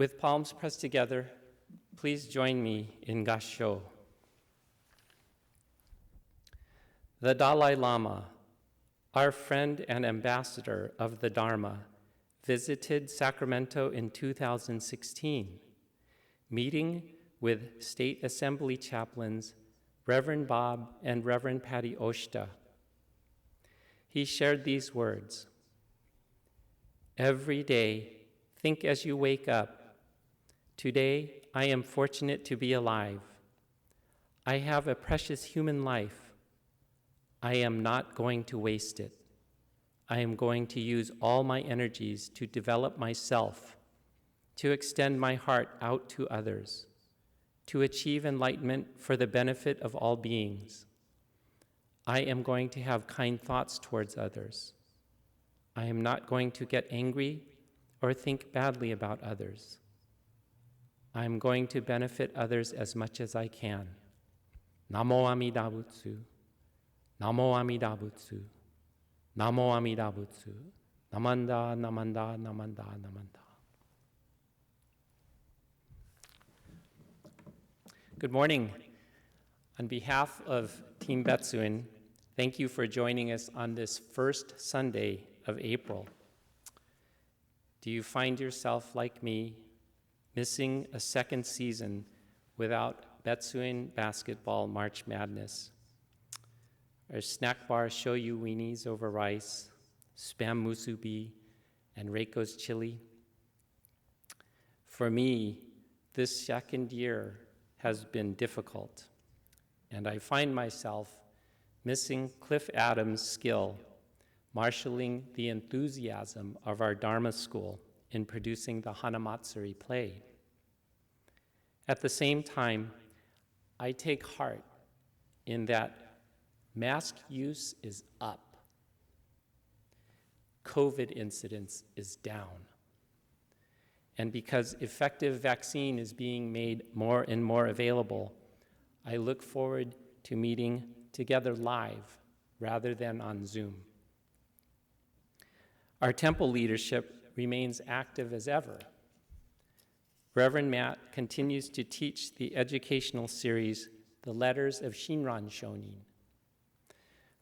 With palms pressed together, please join me in Gassho. The Dalai Lama, our friend and ambassador of the Dharma, visited Sacramento in 2016, meeting with State Assembly chaplains Reverend Bob and Reverend Patty Oshta. He shared these words: "Every day, think as you wake up, today I am fortunate to be alive. I have a precious human life. I am not going to waste it. I am going to use all my energies to develop myself, to extend my heart out to others, to achieve enlightenment for the benefit of all beings. I am going to have kind thoughts towards others. I am not going to get angry or think badly about others. I am going to benefit others as much as I can. Namo Amida Butsu. Namo Amida Butsu. Namo Amida Butsu. Namanda, Namanda, Namanda, Namanda." Good morning. On behalf of Team Betsuin, thank you for joining us on this first Sunday of April. Do you find yourself, like me, missing a second season without Betsuin Basketball March Madness? Our snack bars show you weenies over rice, Spam musubi, and Reiko's chili. For me, this second year has been difficult, and I find myself missing Cliff Adams' skill, marshaling the enthusiasm of our Dharma school in producing the Hanamatsuri play. At the same time, I take heart in that mask use is up. COVID incidence is down. And because effective vaccine is being made more and more available, I look forward to meeting together live rather than on Zoom. Our temple leadership remains active as ever. Reverend Matt continues to teach the educational series, The Letters of Shinran Shonin.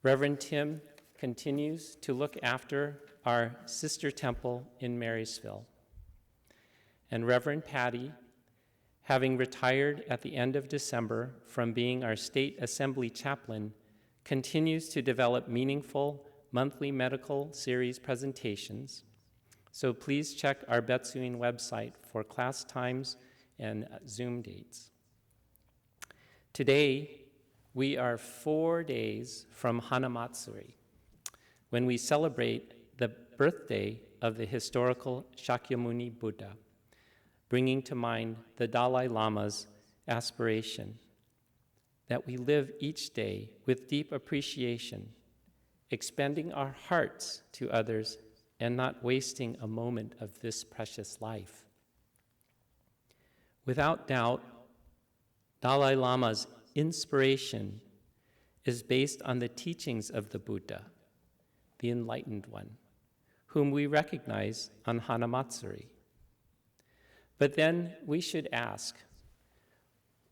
Reverend Tim continues to look after our sister temple in Marysville. And Reverend Patty, having retired at the end of December from being our State Assembly chaplain, continues to develop meaningful monthly medical series presentations. So please check our Betsuin website for class times and Zoom dates. Today, we are 4 days from Hanamatsuri, when we celebrate the birthday of the historical Shakyamuni Buddha, bringing to mind the Dalai Lama's aspiration that we live each day with deep appreciation, expending our hearts to others and not wasting a moment of this precious life. Without doubt, Dalai Lama's inspiration is based on the teachings of the Buddha, the Enlightened One, whom we recognize on Hanamatsuri. But then we should ask,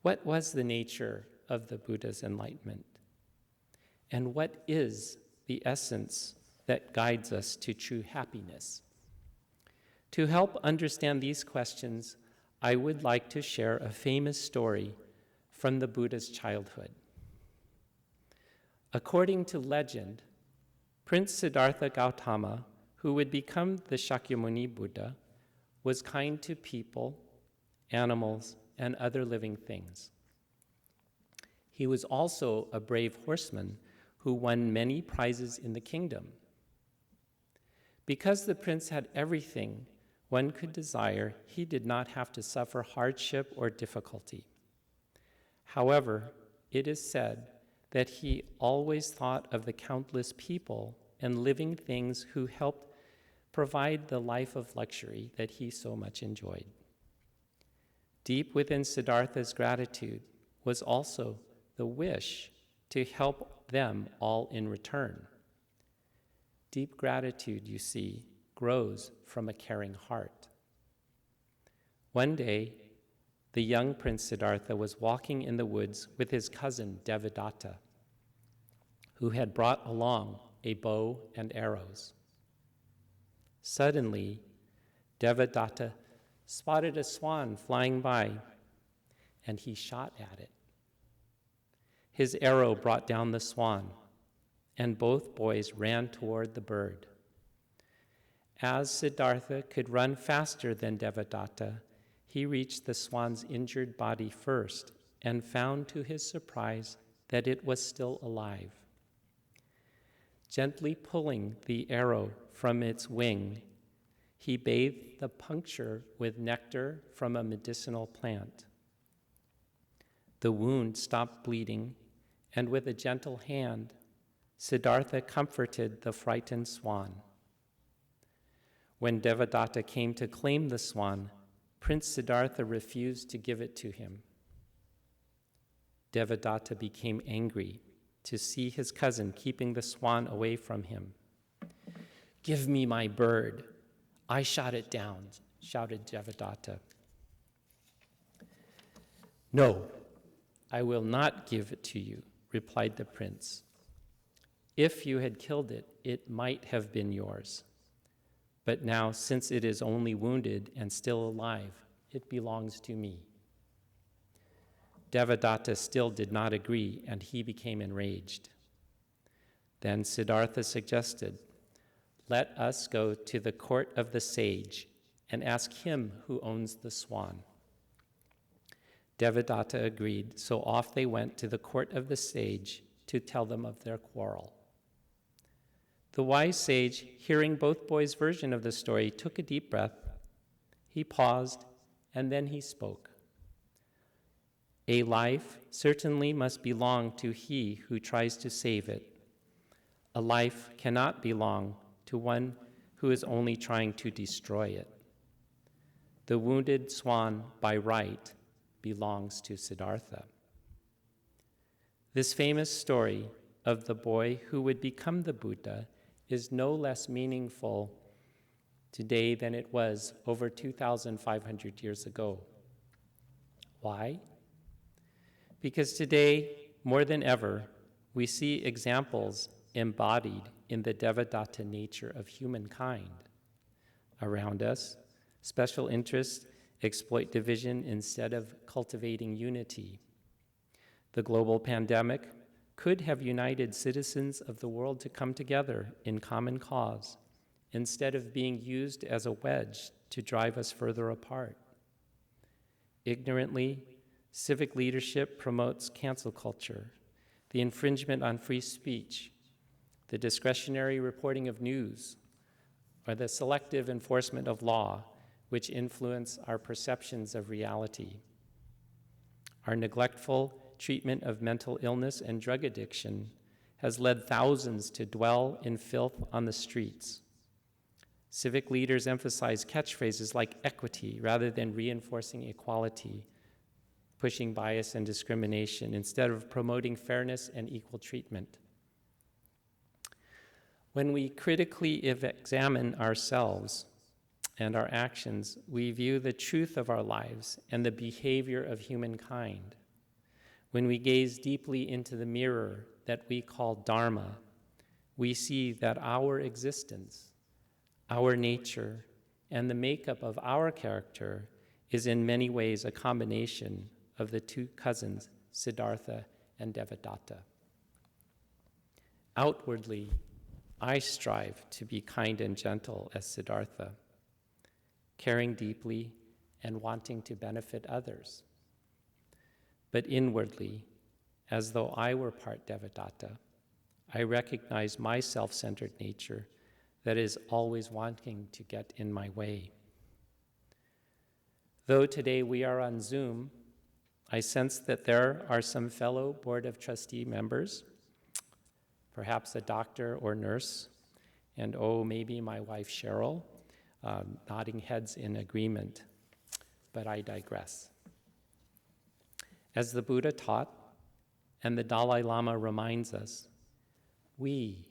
what was the nature of the Buddha's enlightenment? And what is the essence that guides us to true happiness? To help understand these questions, I would like to share a famous story from the Buddha's childhood. According to legend, Prince Siddhartha Gautama, who would become the Shakyamuni Buddha, was kind to people, animals, and other living things. He was also a brave horseman who won many prizes in the kingdom. Because the prince had everything one could desire, he did not have to suffer hardship or difficulty. However, it is said that he always thought of the countless people and living things who helped provide the life of luxury that he so much enjoyed. Deep within Siddhartha's gratitude was also the wish to help them all in return. Deep gratitude, you see, grows from a caring heart. One day, the young Prince Siddhartha was walking in the woods with his cousin Devadatta, who had brought along a bow and arrows. Suddenly, Devadatta spotted a swan flying by, and he shot at it. His arrow brought down the swan, and both boys ran toward the bird. As Siddhartha could run faster than Devadatta, he reached the swan's injured body first and found to his surprise that it was still alive. Gently pulling the arrow from its wing, he bathed the puncture with nectar from a medicinal plant. The wound stopped bleeding, and with a gentle hand, Siddhartha comforted the frightened swan. When Devadatta came to claim the swan, Prince Siddhartha refused to give it to him. Devadatta became angry to see his cousin keeping the swan away from him. "Give me my bird. I shot it down," shouted Devadatta. "No, I will not give it to you," replied the prince. "If you had killed it, it might have been yours. But now, since it is only wounded and still alive, it belongs to me." Devadatta still did not agree, and he became enraged. Then Siddhartha suggested, "Let us go to the court of the sage and ask him who owns the swan." Devadatta agreed, so off they went to the court of the sage to tell them of their quarrel. The wise sage, hearing both boys' version of the story, took a deep breath. He paused, and then he spoke. "A life certainly must belong to he who tries to save it. A life cannot belong to one who is only trying to destroy it. The wounded swan, by right, belongs to Siddhartha." This famous story of the boy who would become the Buddha is no less meaningful today than it was over 2,500 years ago. Why? Because today, more than ever, we see examples embodied in the Devadatta nature of humankind. Around us, special interests exploit division instead of cultivating unity. The global pandemic could have united citizens of the world to come together in common cause instead of being used as a wedge to drive us further apart. Ignorantly, civic leadership promotes cancel culture, the infringement on free speech, the discretionary reporting of news, or the selective enforcement of law, which influence our perceptions of reality. Our neglectful treatment of mental illness and drug addiction has led thousands to dwell in filth on the streets. Civic leaders emphasize catchphrases like equity rather than reinforcing equality, pushing bias and discrimination instead of promoting fairness and equal treatment. When we critically examine ourselves and our actions, we view the truth of our lives and the behavior of humankind. When we gaze deeply into the mirror that we call Dharma, we see that our existence, our nature, and the makeup of our character is in many ways a combination of the two cousins, Siddhartha and Devadatta. Outwardly, I strive to be kind and gentle as Siddhartha, caring deeply and wanting to benefit others. But inwardly, as though I were part Devadatta, I recognize my self-centered nature that is always wanting to get in my way. Though today we are on Zoom, I sense that there are some fellow Board of Trustee members, perhaps a doctor or nurse, and maybe my wife Cheryl, nodding heads in agreement, but I digress. As the Buddha taught, and the Dalai Lama reminds us, we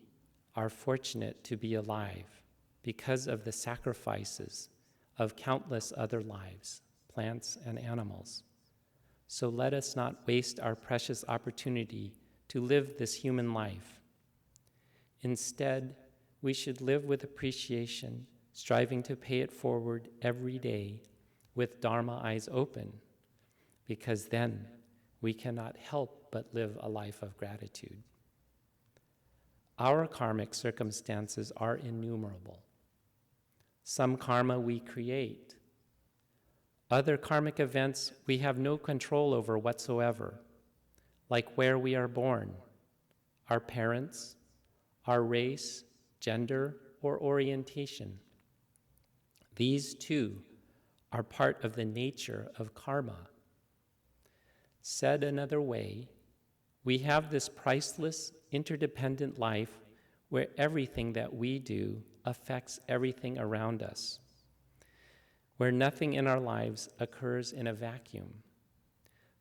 are fortunate to be alive because of the sacrifices of countless other lives, plants, and animals. So let us not waste our precious opportunity to live this human life. Instead, we should live with appreciation, striving to pay it forward every day with Dharma eyes open, because then we cannot help but live a life of gratitude. Our karmic circumstances are innumerable. Some karma we create. Other karmic events we have no control over whatsoever, like where we are born, our parents, our race, gender, or orientation. These, too, are part of the nature of karma. Said another way, we have this priceless, interdependent life where everything that we do affects everything around us, where nothing in our lives occurs in a vacuum.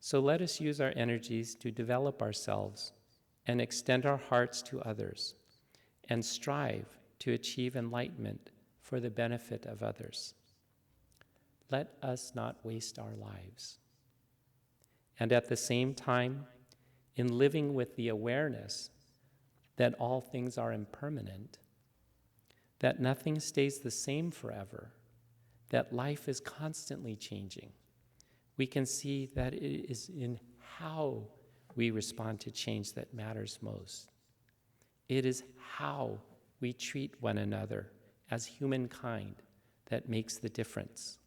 So let us use our energies to develop ourselves and extend our hearts to others, and strive to achieve enlightenment for the benefit of others. Let us not waste our lives. And at the same time, in living with the awareness that all things are impermanent, that nothing stays the same forever, that life is constantly changing, we can see that it is in how we respond to change that matters most. It is how we treat one another as humankind that makes the difference.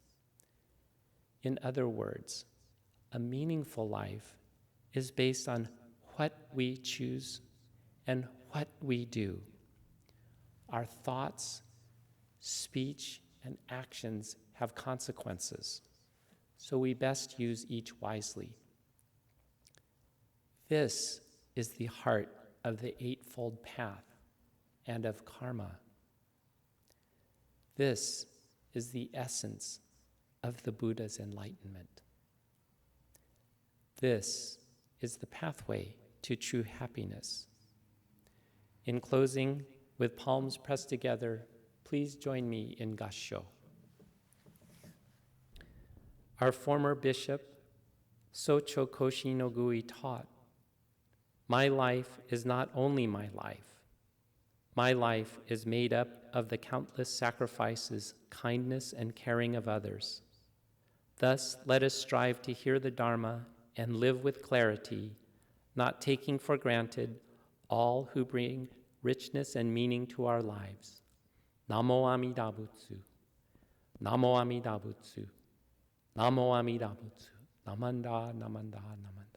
In other words, a meaningful life is based on what we choose and what we do. Our thoughts, speech, and actions have consequences, so we best use each wisely. This is the heart of the Eightfold Path and of karma. This is the essence of the Buddha's enlightenment. This is the pathway to true happiness. In closing, with palms pressed together, please join me in Gassho. Our former bishop, Socho Koshi no Gui, taught, "My life is not only my life. My life is made up of the countless sacrifices, kindness, and caring of others. Thus, let us strive to hear the Dharma and live with clarity, not taking for granted all who bring richness and meaning to our lives. Namo Amida Butsu. Namo Amida Butsu. Namo Amida Butsu. Namanda, namanda, namanda."